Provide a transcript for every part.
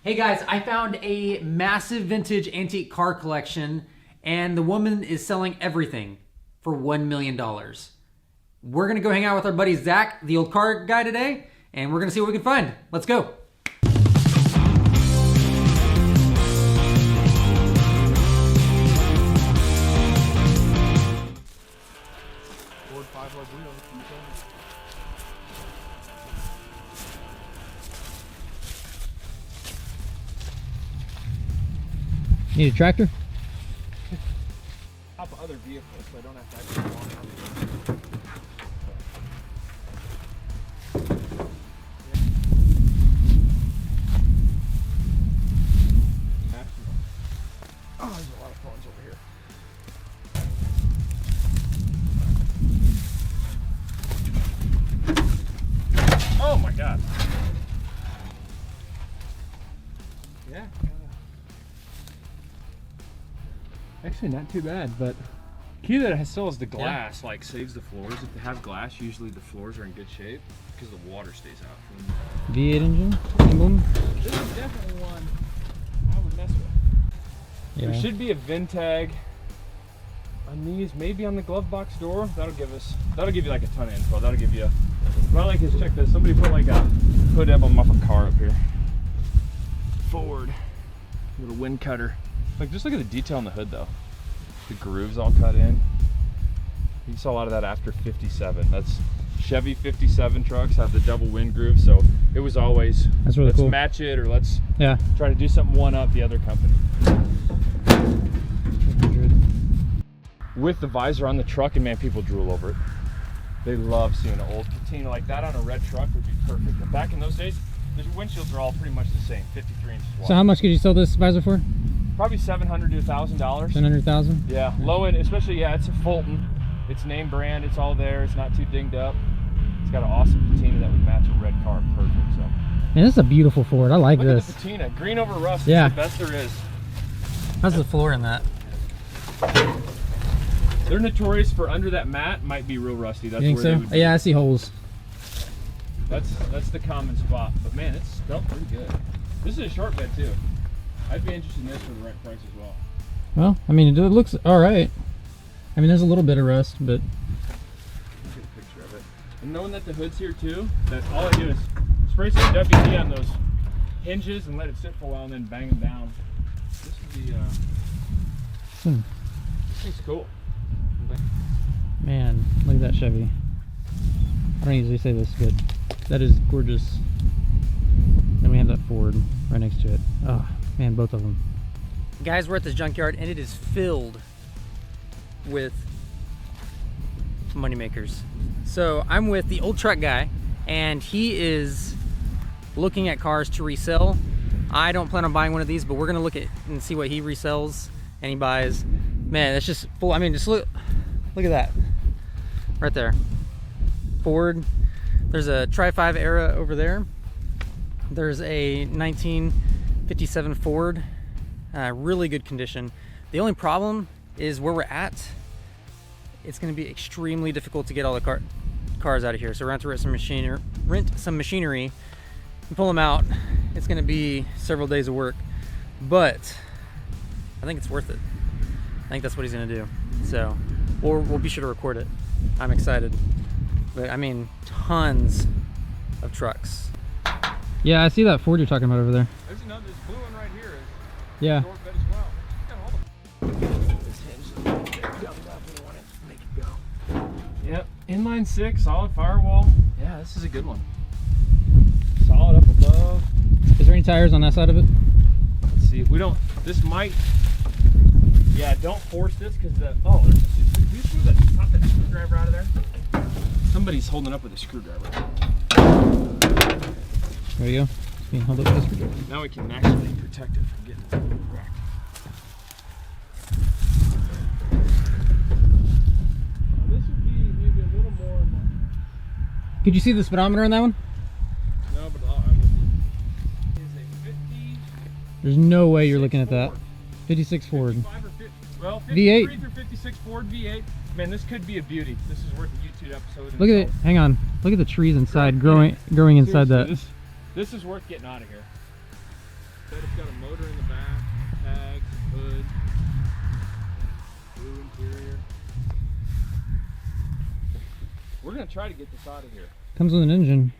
Hey guys, I found a massive vintage antique car collection and the woman is selling everything for $1 million. We're gonna go hang out with our buddy Zach, the old car guy today, and we're gonna see what we can find. Let's go. Need a tractor? Top of other vehicles, so I don't have to actually walk out. Oh, there's a lot of phones over here. Oh my God. Yeah. Actually, not too bad, but key that it still has the glass, like saves the floors. If they have glass, usually the floors are in good shape because the water stays out. V8 engine emblem. This is definitely one I would mess with. Yeah. There should be a VIN tag on these, maybe on the glove box door. That'll give you like a ton of info. That'll give you. What I like is check this. Somebody put like a hood emblem off a car up here. Ford, little wind cutter. Like, just look at the detail on the hood though. The grooves all cut in. You saw a lot of that after 57. That's Chevy 57 trucks have the double wind groove, so it was always, that's really let's cool. match it, or let's try to do something one up the other company. With the visor on the truck, and man, people drool over it. They love seeing an old patina like that on a red truck would be perfect. But back in those days, the windshields are all pretty much the same, 53 inches wide. So how much could you sell this visor for? Probably $700 to $1,000. 700,000. Yeah, low end, especially, yeah, it's a Fulton. It's name brand, it's all there, it's not too dinged up. It's got an awesome patina that would match a red car perfect. So Man, this is a beautiful Ford. I like look this. at the patina, green over rust, Yeah. is the best there is. How's the floor in that? They're notorious for under that mat might be real rusty. That's You think where so? they would be. Yeah, I see holes. That's the common spot. But man, it's spelled pretty good. This is a short bed too. I'd be interested in this for the right price as well. Well, I mean, it looks all right. I mean, there's a little bit of rust, but Get a picture of it. And knowing that the hood's here too, that all I do is spray some WD on those hinges and let it sit for a while and then bang them down. This would be this thing's cool. man, look at that Chevy. I don't usually say this, but that is gorgeous. Then we have that Ford right next to it. Oh man, both of them. Guys, we're at this junkyard and it is filled with money makers. So I'm with the old truck guy and he is looking at cars to resell. I don't plan on buying one of these, but we're gonna look at and see what he resells and he buys. Man, that's just full. I mean, just look at that right there. Ford. There's a Tri-5 era over there. There's a 1957 Ford, really good condition. The only problem is where we're at, it's gonna be extremely difficult to get all the cars out of here. So we're gonna have to rent some machinery and pull them out. It's gonna be several days of work, but I think it's worth it. I think that's what he's gonna do. So, or we'll be sure to record it. I'm excited. But I mean, tons of trucks. Yeah, I see that Ford you're talking about over there. There's another, this blue one right here is yeah. short bed as well. It's got all the this hinge gummed up and I want to make it go. Yep, inline 6, solid firewall. Yeah, this is a good one. Solid up above. Is there any tires on that side of it? Let's see, we don't, this might, yeah, don't force this because the, oh, there's a, you screw that screwdriver out of there? Somebody's holding up with a screwdriver. There you go. It's being held up with a screwdriver. Now we can actually protect it from getting wrecked. This would be maybe a little more. Could you see the speedometer on that one? No, but I'm with you. It's a 50. There's no way you're looking at that. 56 Ford. 55 or 50, well, 53 V8 through 56 Ford V8. Man, this could be a beauty. This is worth a YouTube episode. Look at it. Hang on. Look at the trees inside growing inside that. This is worth getting out of here. motor in the back, tags, hood, blue interior. We're gonna try to get this out of here. Comes with an engine.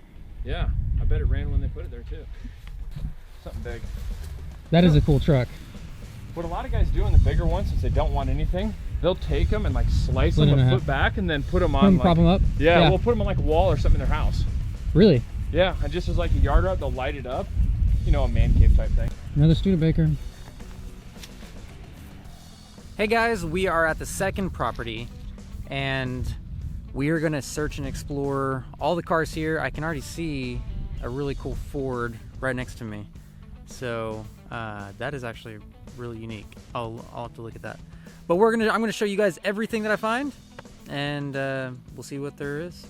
Yeah, I bet it ran when they put it there too. Something big. That is a cool truck. What a lot of guys do in the bigger ones, since they don't want anything, they'll take them and like slice them a foot back and then put them on. Prop them up? Yeah, we'll put them on like a wall or something in their house. Really? Yeah, and just as like a yard art, they'll light it up. You know, a man cave type thing. Another Studebaker. Hey guys, we are at the second property and we are gonna search and explore all the cars here. I can already see a really cool Ford right next to me. So that is actually really unique. I'll have to look at that. But I'm gonna show you guys everything that I find and we'll see what there is.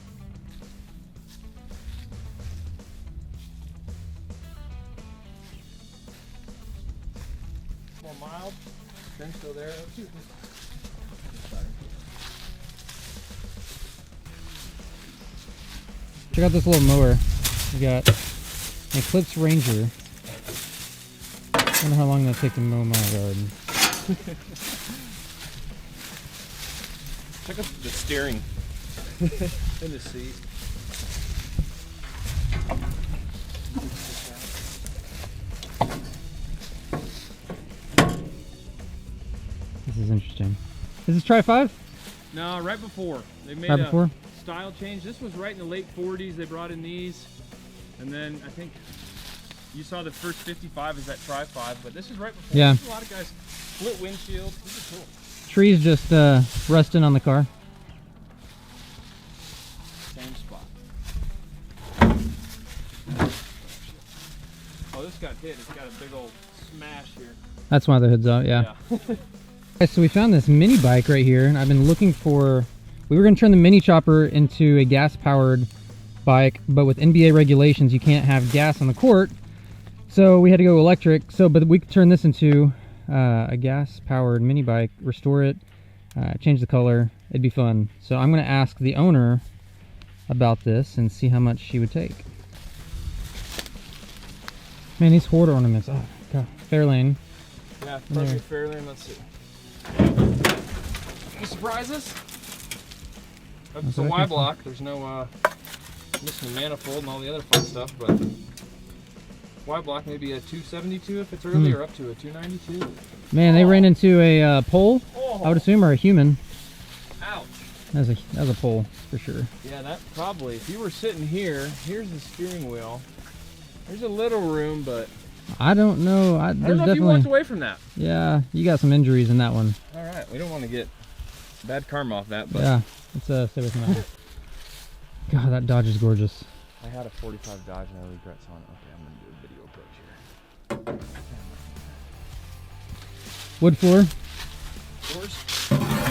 More mild, then still there. Check out this little mower. We got an Eclipse Ranger. I wonder how long that'll take to mow my garden. Check out the steering and the seat. This is interesting. Is this Tri-5? No, right before. They made Right a before? style change. This was right in the late 40s. They brought in these. And then I think you saw the first 55 is that Tri-5, but this is right before. Yeah. A lot of guys split windshield. This is cool. Trees just rusting on the car. Same spot. Oh, this got hit. It's got a big old smash here. That's why the hood's out, yeah. Okay, so we found this mini bike right here, and I've been looking for... We were going to turn the mini chopper into a gas-powered bike, but with NBA regulations, you can't have gas on the court. So we had to go electric. But we could turn this into a gas-powered mini bike, restore it, change the color. It'd be fun. So I'm going to ask the owner about this and see how much she would take. Man, these hoard ornaments. Oh, God. Fairlane. Yeah, perfect Fairlane. Let's see. Any surprises? It's a Y block. There's no missing the manifold and all the other fun stuff, but Y block maybe a 272 if it's early, or up to a 292. Man, they ran into a pole, I would assume, or a human. Ouch. That was a pole for sure. Yeah, that probably. If you were sitting here, here's the steering wheel. There's a little room, but I don't know. I don't know if you walked away from that. Yeah, you got some injuries in that one. All right, we don't want to get bad karma off that, but yeah, let's stay away from that one. God, that Dodge is gorgeous. I had a 45 Dodge and I regret selling it. Okay, I'm gonna do a video approach here. Wood floor.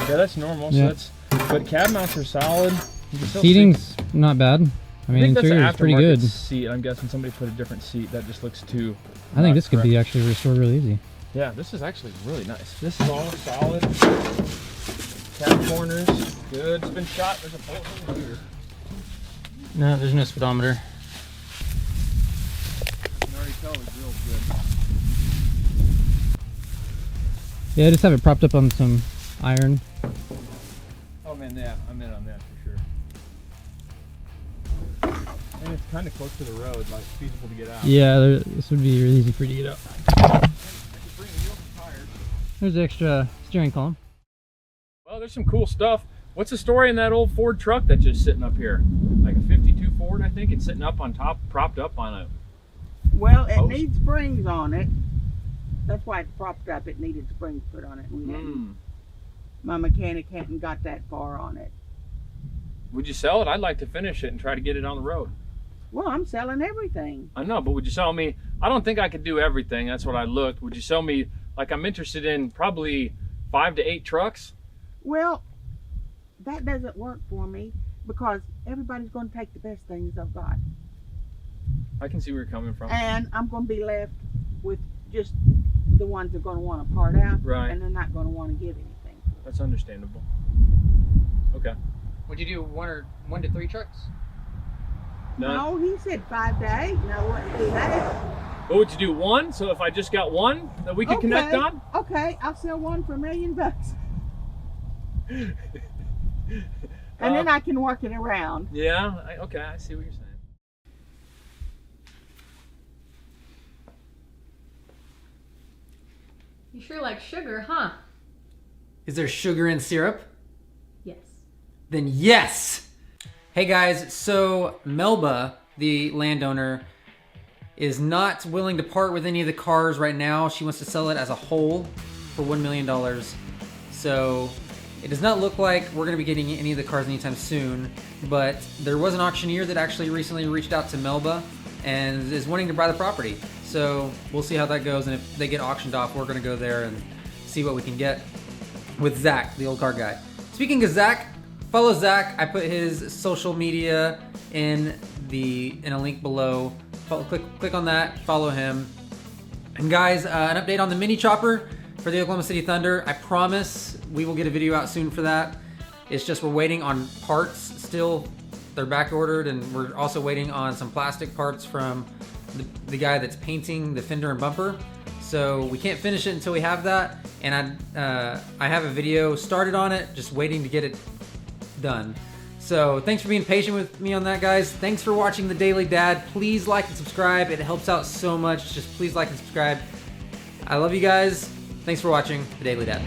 Yeah, that's normal. Yeah. So that's, but cab mounts are solid. You can still Seating's not bad. I mean, interior is pretty good. Seat. I'm guessing somebody put a different seat. That just looks too. I think this could be actually restored really easy. Yeah, this is actually really nice. This is all solid. Cab corners, good. It's been shot. There's a bolt over here. No, there's no speedometer. You can already tell it's real good. Yeah, just have it propped up on some iron. Oh man, yeah, I'm in on that for sure. And it's kind of close to the road, like feasible to get out. Yeah, this would be really easy for you to get out. There's the extra steering column. Well, there's some cool stuff. What's the story in that old Ford truck that's just sitting up here? Like a 52 Ford, I think. It's sitting up on top, propped up on a Well, it post? needs springs on it. That's why it's propped up. It needed springs put on it. And we didn't. My mechanic hadn't got that far on it. Would you sell it? I'd like to finish it and try to get it on the road. Well, I'm selling everything. I know, but would you sell me? I don't think I could do everything. That's what I looked. Would you sell me, like I'm interested in probably 5 to 8 trucks? Well, that doesn't work for me because everybody's going to take the best things I've got. I can see where you're coming from. And I'm going to be left with just the ones that are going to want to part out. Right. And they're not going to want to give anything. That's understandable. Okay. Would you do 1 to 3 trucks? None? No, he said 5 to 8. No, I wouldn't do that. What would you do? One? So if I just got one that we could connect on? Okay, I'll sell one for $1 million. And then I can work it around. Yeah, okay, I see what you're saying. You sure like sugar, huh? Is there sugar in syrup? Yes. Then yes! Hey guys, so Melba, the landowner, is not willing to part with any of the cars right now. She wants to sell it as a whole for $1 million. So it does not look like we're gonna be getting any of the cars anytime soon, but there was an auctioneer that actually recently reached out to Melba and is wanting to buy the property. So we'll see how that goes, and if they get auctioned off, we're gonna go there and see what we can get with Zach, the old car guy. Speaking of Zach, follow Zach. I put his social media in a link below. Click on that, follow him. And guys, an update on the mini chopper for the Oklahoma City Thunder. I promise we will get a video out soon for that. It's just we're waiting on parts still. They're back ordered, and we're also waiting on some plastic parts from the guy that's painting the fender and bumper. So we can't finish it until we have that. And I have a video started on it, just waiting to get it done. So thanks for being patient with me on that, guys. Thanks for watching The Daily Dad. Please like and subscribe. It helps out so much. Just please like and subscribe. I love you guys. Thanks for watching The Daily Dad.